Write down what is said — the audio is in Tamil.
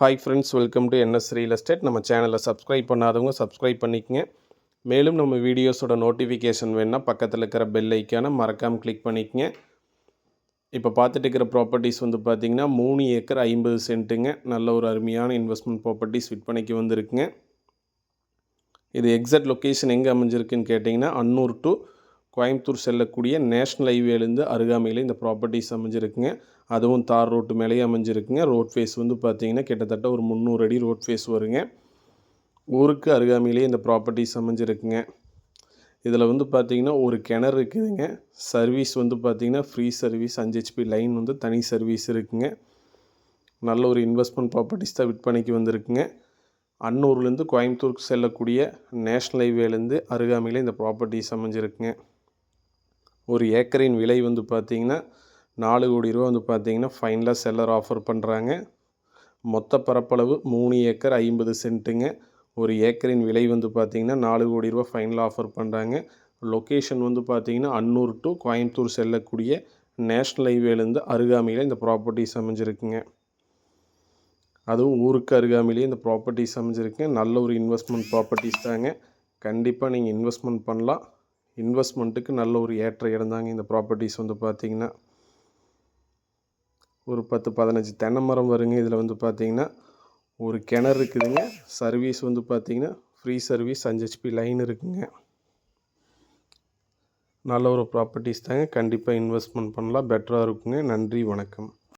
Hi friends, welcome to NS real estate. நம்ம சேனலை சப்ஸ்கிரைப் பண்ணாதவங்க சப்ஸ்கிரைப் பண்ணிக்கங்க. மேலும் நம்ம வீடியோஸோட நோட்டிஃபிகேஷன் வேணுன்னா பக்கத்தில் இருக்கிற பெல் ஐக்கானை மறக்காமல் கிளிக் பண்ணிக்கங்க. இப்போ பார்த்துட்டு இருக்கிற ப்ராப்பர்ட்டிஸ் பார்த்திங்கன்னா 3 ஏக்கர் 50 சென்ட்டுங்க. நல்ல ஒரு அருமையான இன்வெஸ்ட்மெண்ட் ப்ராப்பர்ட்டிஸ் விற்பனைக்கு வந்திருக்குங்க. இது எக்ஸாக்ட் லொக்கேஷன் எங்கே அமைஞ்சிருக்குன்னு கேட்டிங்கன்னா, அன்னூர் டு கோயம்புத்தூர் செல்லக்கூடிய நேஷ்னல் ஹைவேலேருந்து அருகாமையில் இந்த ப்ராப்பர்ட்டிஸ் அமைஞ்சிருக்குங்க. அதுவும் தார் ரோட்டு மேலேயே அமைஞ்சிருக்குங்க. ரோட் ஃபேஸ் பார்த்திங்கன்னா கிட்டத்தட்ட ஒரு 300 அடி ரோட் ஃபேஸ் வருங்க. ஊருக்கு அருகாமையிலேயே இந்த ப்ராப்பர்ட்டிஸ் அமைஞ்சிருக்குங்க. இதில் பார்த்திங்கன்னா ஒரு கிணறு இருக்குதுங்க. சர்வீஸ் பார்த்திங்கன்னா ஃப்ரீ சர்வீஸ் 5 HP லைன் தனி சர்வீஸ் இருக்குங்க. நல்ல ஒரு இன்வெஸ்ட்மெண்ட் ப்ராப்பர்ட்டிஸ் தான் விற்பனைக்கு வந்திருக்குங்க. அன்னூர்லேருந்து கோயம்புத்தூருக்கு செல்லக்கூடிய நேஷ்னல் ஹைவேலேருந்து அருகாமையில் இந்த ப்ராப்பர்ட்டிஸ் அமைஞ்சிருக்குங்க. ஒரு ஏக்கரின் விலை பார்த்திங்கன்னா 4 கோடி ரூபா பார்த்திங்கன்னா ஃபைனலாக செல்லர் ஆஃபர் பண்ணுறாங்க. மொத்த பரப்பளவு 3 ஏக்கர் 50 சென்ட்டுங்க. ஒரு ஏக்கரின் விலை பார்த்திங்கன்னா 4 கோடி ரூபா ஃபைனலாக ஆஃபர் பண்ணுறாங்க. லொக்கேஷன் பார்த்திங்கன்னா அன்னூர் டு கோயம்புத்தூர் செல்லக்கூடிய நேஷ்னல் ஹைவேலேருந்து அருகாமையில் இந்த ப்ராப்பர்ட்டிஸ் அமைஞ்சிருக்குங்க. அதுவும் ஊருக்கு அருகாமையிலேயே இந்த ப்ராப்பர்ட்டிஸ் அமைஞ்சிருக்குங்க. நல்ல ஒரு இன்வெஸ்ட்மெண்ட் ப்ராப்பர்ட்டிஸ் தாங்க. கண்டிப்பாக நீங்கள் இன்வெஸ்ட்மெண்ட் பண்ணலாம். இன்வெஸ்ட்மெண்ட்டுக்கு நல்ல ஒரு ஏற்ற இடம் தாங்க இந்த ப்ராப்பர்ட்டிஸ் பார்த்திங்கன்னா. ஒரு 10-15 தென்னை மரம் வருங்க. இதில் பார்த்திங்கன்னா ஒரு கிணறு இருக்குதுங்க. சர்வீஸ் பார்த்திங்கன்னா ஃப்ரீ சர்வீஸ் 5 HP லைன் இருக்குங்க. நல்ல ஒரு ப்ராப்பர்ட்டிஸ் தாங்க. கண்டிப்பாக இன்வெஸ்ட்மெண்ட் பண்ணலாம். பெட்டராக இருக்குங்க. நன்றி, வணக்கம்.